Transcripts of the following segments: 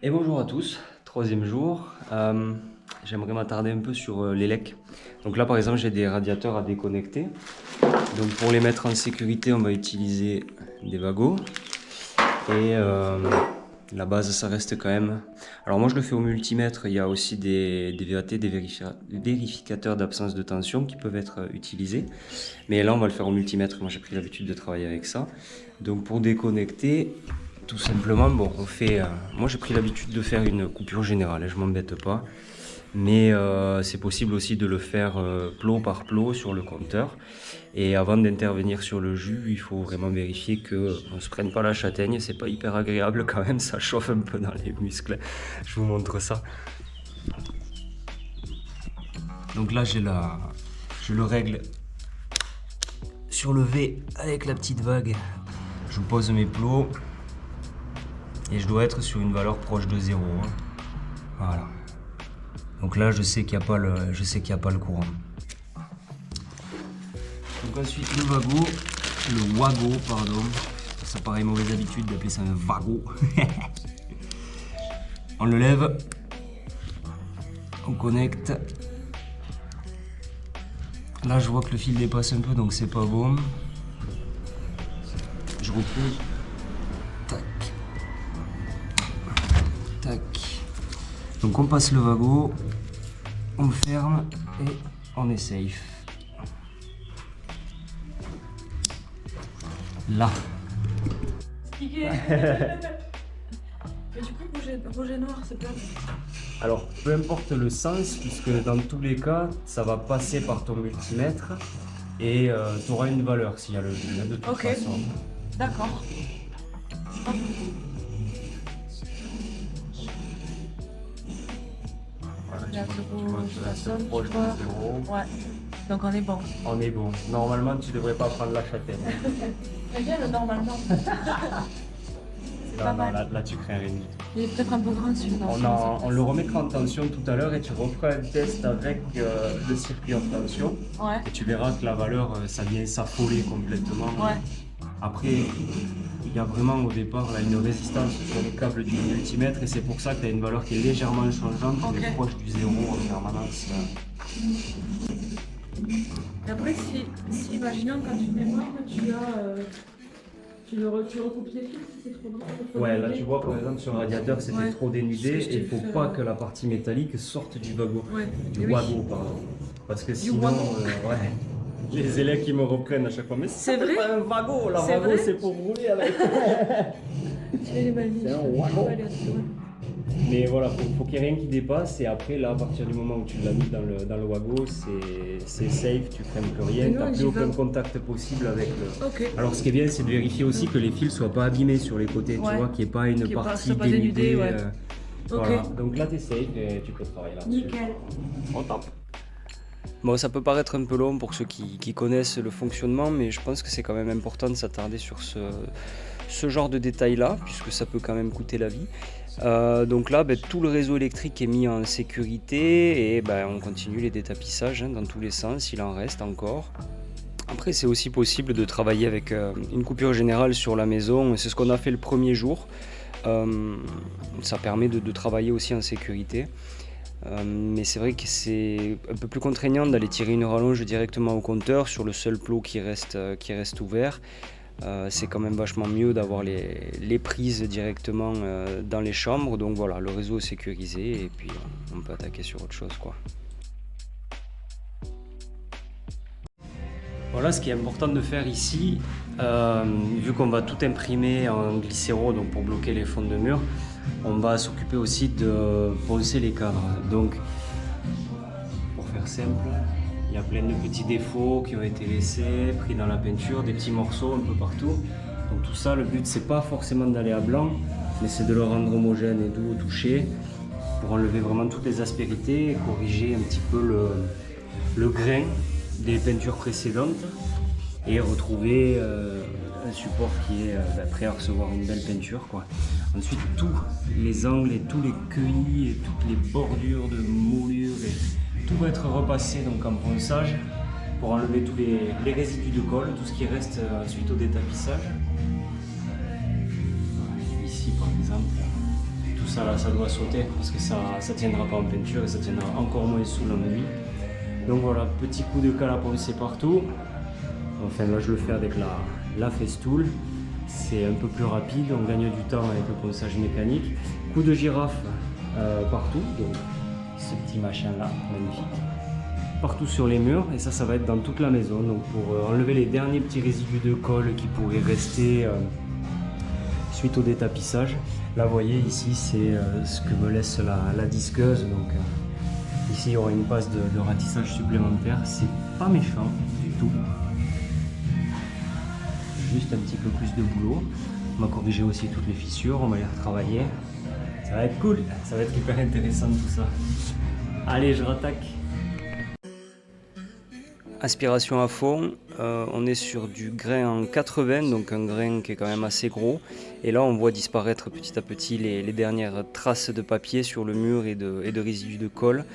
Et bonjour à tous, troisième jour. J'aimerais m'attarder un peu sur les lecs. Donc là par exemple j'ai des radiateurs à déconnecter. Donc pour les mettre en sécurité on va utiliser des Wago. Et la base ça reste quand même... Alors moi je le fais au multimètre, il y a aussi des VAT, des vérificateurs d'absence de tension qui peuvent être utilisés. Mais là on va le faire au multimètre, moi j'ai pris l'habitude de travailler avec ça. Donc pour déconnecter, tout simplement, bon, on fait. Moi, j'ai pris l'habitude de faire une coupure générale, je m'embête pas. Mais c'est possible aussi de le faire plot par plot sur le compteur. Et avant d'intervenir sur le jus, il faut vraiment vérifier que on se prenne pas la châtaigne. C'est pas hyper agréable quand même, ça chauffe un peu dans les muscles. Je vous montre ça. Donc là, je le règle sur le V avec la petite vague. Je pose mes plots. Et je dois être sur une valeur proche de 0. Hein. Voilà. Donc là, je sais qu'il n'y a pas le courant. Donc ensuite, le wago, pardon. Ça paraît mauvaise habitude d'appeler ça un wago. On le lève. On connecte. Là, je vois que le fil dépasse un peu, donc c'est pas bon. Je repousse. Tac. Tac. Donc on passe le wago, on le ferme et on est safe. Là. Mais du coup, rouge et noir, c'est pas... Alors, peu importe le sens, puisque dans tous les cas, ça va passer par ton multimètre et tu auras une valeur s'il y a le jus, de toute façon. D'accord. Voilà, La tu vois zéro, que ça c'est sonne, proche tu de vois. 0. Ouais. Donc on est bon. On est bon. Normalement, tu devrais pas prendre la châtaigne. C'est bien le normalement. Là, là, tu crains rien du tout. Il est peut-être un peu grand celui-là. On le remettra en tension tout à l'heure et tu referas un test avec le circuit en tension. Ouais. Et tu verras que la valeur, ça vient s'affoler complètement. Ouais. Après, il y a vraiment au départ là, une résistance sur les câbles du multimètre et c'est pour ça que tu as une valeur qui est légèrement changeante, qui est proche du 0 en permanence. Et après, si imaginons quand tu démarres, tu recoupes les fils, c'est trop grand. Ouais, là tu vois par exemple sur le radiateur c'était trop dénudé C'est ce que et il je faut fais, pas que la partie métallique sorte du wago. Ouais. Du Oui. wago, pardon. Parce que sinon, wago. ouais. Les élèves qui me reprennent à chaque fois, mais C'est c'est vrai pas un wago, la C'est wago vrai c'est pour rouler avec. C'est un wago. Mais voilà, faut qu'il n'y ait rien qui dépasse et après là, à partir du moment où tu l'as mis dans le wago, c'est safe, tu crains plus rien, tu n'as plus aucun contact possible avec le... Ok. Alors ce qui est bien, c'est de vérifier aussi que les fils ne soient pas abîmés sur les côtés, tu vois, qu'il n'y ait pas une partie dénudée. Ouais. Voilà. Donc là, tu es safe et tu peux travailler là-dessus. Nickel. On tape. Bon, ça peut paraître un peu long pour ceux qui connaissent le fonctionnement, mais je pense que c'est quand même important de s'attarder sur ce genre de détails-là, puisque ça peut quand même coûter la vie. Donc là, tout le réseau électrique est mis en sécurité et on continue les détapissages dans tous les sens, il en reste encore. Après, c'est aussi possible de travailler avec une coupure générale sur la maison, c'est ce qu'on a fait le premier jour. Ça permet de travailler aussi en sécurité. Mais c'est vrai que c'est un peu plus contraignant d'aller tirer une rallonge directement au compteur sur le seul plot qui reste ouvert. C'est quand même vachement mieux d'avoir les prises directement dans les chambres. Donc voilà, le réseau est sécurisé et puis on peut attaquer sur autre chose, quoi. Voilà ce qui est important de faire ici, vu qu'on va tout imprimer en glycéro donc pour bloquer les fonds de mur, on va s'occuper aussi de poncer les cadres. Donc, pour faire simple, il y a plein de petits défauts qui ont été laissés, pris dans la peinture, des petits morceaux un peu partout. Donc tout ça, le but c'est pas forcément d'aller à blanc, mais c'est de le rendre homogène et doux au toucher pour enlever vraiment toutes les aspérités et corriger un petit peu le grain des peintures précédentes et retrouver un support qui est prêt à recevoir une belle peinture, quoi. Ensuite, tous les angles et tous les cueillis et toutes les bordures de moulures, et tout va être repassé donc en ponçage pour enlever tous les résidus de colle, tout ce qui reste suite au détapissage. Ici par exemple, tout ça là, ça doit sauter parce que ça tiendra pas en peinture et ça tiendra encore moins sous l'enduit. Donc voilà, petit coup de cale à poncer partout. Enfin là je le fais avec la Festool. C'est un peu plus rapide, on gagne du temps avec le ponçage mécanique. Coup de girafe partout, donc ce petit machin là, magnifique. Partout sur les murs, et ça va être dans toute la maison. Donc pour enlever les derniers petits résidus de colle qui pourraient rester suite au détapissage. Là vous voyez ici c'est ce que me laisse la disqueuse. Donc ici il y aura une passe de ratissage supplémentaire, c'est pas méchant du tout. Juste un petit peu plus de boulot. On va corriger aussi toutes les fissures, on va les retravailler. Ça va être cool, ça va être hyper intéressant tout ça. Allez, je rattaque. Aspiration à fond, on est sur du grain en 80, donc un grain qui est quand même assez gros. Et là on voit disparaître petit à petit les dernières traces de papier sur le mur et de résidus de colle.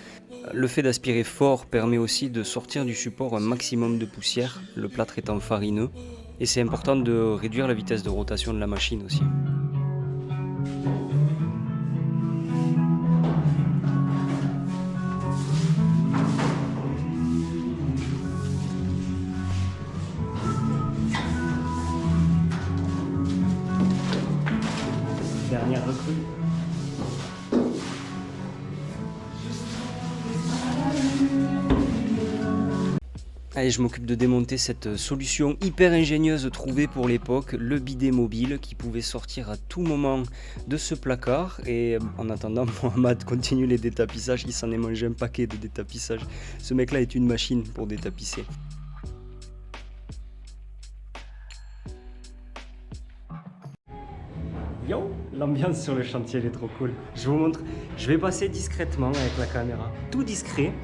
Le fait d'aspirer fort permet aussi de sortir du support un maximum de poussière, le plâtre étant farineux. Et c'est important de réduire la vitesse de rotation de la machine aussi. Dernière recrue. Allez, je m'occupe de démonter cette solution hyper ingénieuse trouvée pour l'époque, le bidet mobile qui pouvait sortir à tout moment de ce placard. Et en attendant, Mohamed continue les détapissages, il s'en est mangé un paquet de détapissages. Ce mec là est une machine pour détapisser. Yo, l'ambiance sur le chantier elle est trop cool. Je vous montre, je vais passer discrètement avec la caméra, tout discret.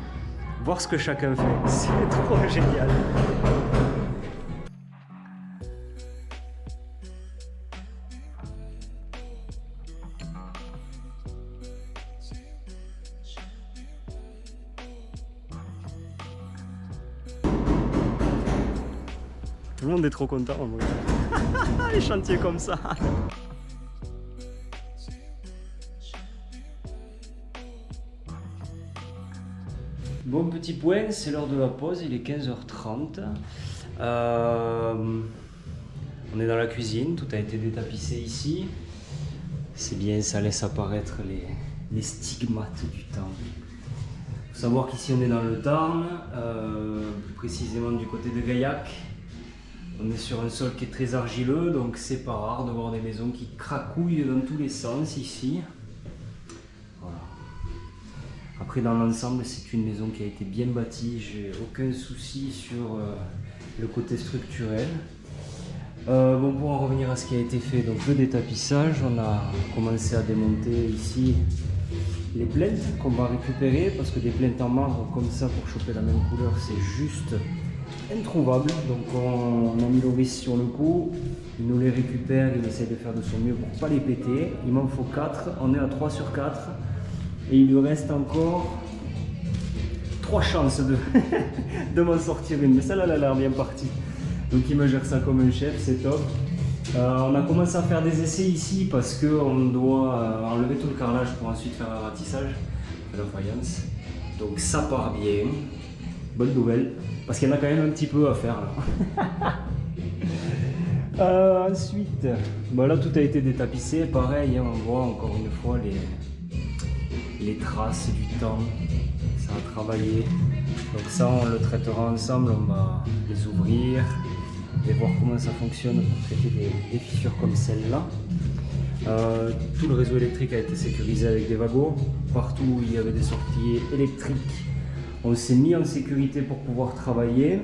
Voir ce que chacun fait, c'est trop génial. Tout le monde est trop content en vrai. Les chantiers comme ça. Bon, petit point, c'est l'heure de la pause, il est 15h30. On est dans la cuisine, tout a été détapissé ici. C'est bien, ça laisse apparaître les stigmates du temps. Il faut savoir qu'ici on est dans le Tarn, plus précisément du côté de Gaillac. On est sur un sol qui est très argileux, donc c'est pas rare de voir des maisons qui cracouillent dans tous les sens ici. Voilà. Après, dans l'ensemble, c'est une maison qui a été bien bâtie, j'ai aucun souci sur le côté structurel. Bon, pour en revenir à ce qui a été fait, donc le détapissage, on a commencé à démonter ici les plinthes qu'on va récupérer, parce que des plinthes en marbre comme ça pour choper la même couleur, c'est juste introuvable. Donc on a mis Loris sur le coup, il nous les récupère, il essaie de faire de son mieux pour ne pas les péter. Il m'en faut 4, on est à 3 sur 4. Et il lui reste encore 3 chances de m'en sortir une. Mais celle-là, elle a l'air bien partie. Donc il me gère ça comme un chef, c'est top. On a commencé à faire des essais ici parce qu'on doit enlever tout le carrelage pour ensuite faire un ratissage de la faïence. Donc ça part bien. Bonne nouvelle. Parce qu'il y en a quand même un petit peu à faire là. Ensuite, bon, là tout a été détapissé. Pareil, hein, on voit encore une fois les traces du temps, ça a travaillé. Donc ça on le traitera ensemble, on va les ouvrir et voir comment ça fonctionne pour traiter des fissures comme celle-là. Tout le réseau électrique a été sécurisé avec des wagons. Partout où il y avait des sorties électriques, on s'est mis en sécurité pour pouvoir travailler.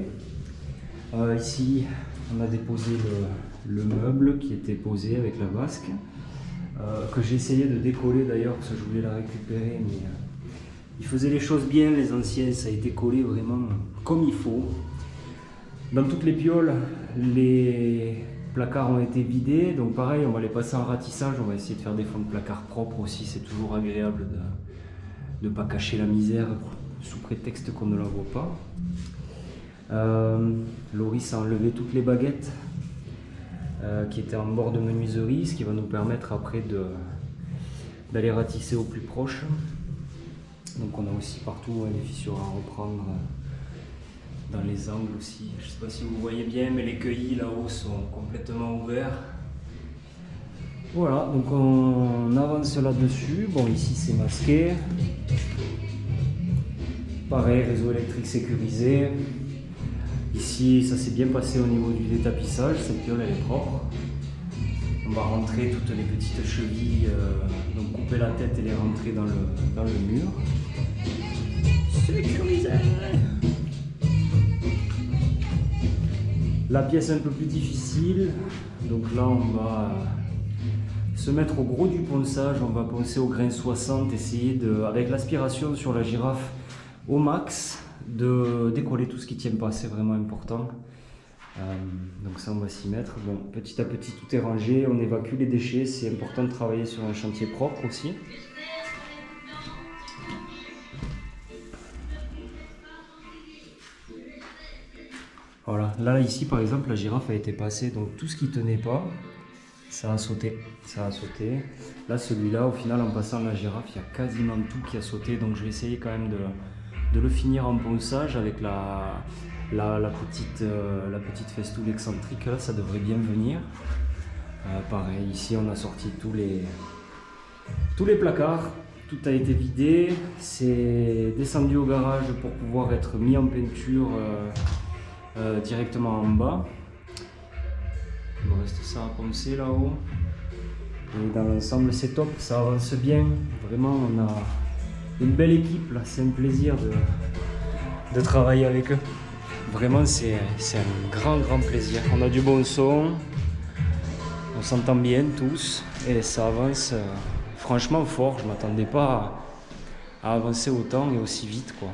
Ici on a déposé le meuble qui était posé avec la vasque. Que j'ai essayé de décoller d'ailleurs parce que je voulais la récupérer, mais ils faisaient les choses bien, les anciens, ça a été collé vraiment comme il faut. Dans toutes les pioles, les placards ont été vidés, donc pareil, on va les passer en ratissage, on va essayer de faire des fonds de placards propres aussi, c'est toujours agréable de ne pas cacher la misère sous prétexte qu'on ne la voit pas. Loris a enlevé toutes les baguettes qui était en bord de menuiserie, ce qui va nous permettre après d'aller ratisser au plus proche. Donc on a aussi partout des fissures à reprendre dans les angles aussi. Je ne sais pas si vous voyez bien, mais les cueillis là-haut sont complètement ouverts. Voilà, donc on avance là-dessus. Bon, ici c'est masqué. Pareil, réseau électrique sécurisé. Ici, ça s'est bien passé au niveau du détapissage. Cette piole, elle est propre. On va rentrer toutes les petites chevilles, donc couper la tête et les rentrer dans le mur. Sécurisé. La pièce un peu plus difficile. Donc là, on va se mettre au gros du ponçage. On va poncer au grain 60, essayer avec l'aspiration sur la girafe au max, de décoller tout ce qui ne tient pas. C'est vraiment important. Donc ça on va s'y mettre. Bon, petit à petit tout est rangé, on évacue les déchets, c'est important de travailler sur un chantier propre aussi. Voilà, là ici par exemple la girafe a été passée, donc tout ce qui tenait pas, ça a sauté. Là celui-là au final en passant la girafe, il y a quasiment tout qui a sauté, donc je vais essayer quand même de le finir en ponçage avec la petite festoule excentrique, là ça devrait bien venir. Pareil, ici on a sorti tous les placards, tout a été vidé, c'est descendu au garage pour pouvoir être mis en peinture directement en bas. Il me reste ça à poncer là-haut. Et dans l'ensemble c'est top, ça avance bien, vraiment on a une belle équipe là, c'est un plaisir de travailler avec eux. Vraiment, c'est un grand plaisir. On a du bon son, on s'entend bien tous et ça avance franchement fort. Je ne m'attendais pas à avancer autant et aussi vite, quoi.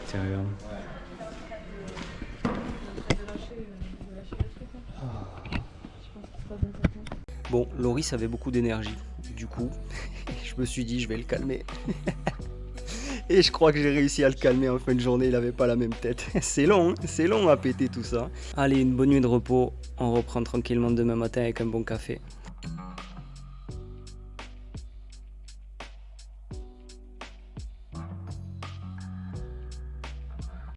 Sérieux. Bon, Loris avait beaucoup d'énergie. Du coup, je me suis dit, je vais le calmer. Et je crois que j'ai réussi à le calmer en fin de journée, il n'avait pas la même tête. C'est long à péter tout ça. Allez, une bonne nuit de repos. On reprend tranquillement demain matin avec un bon café.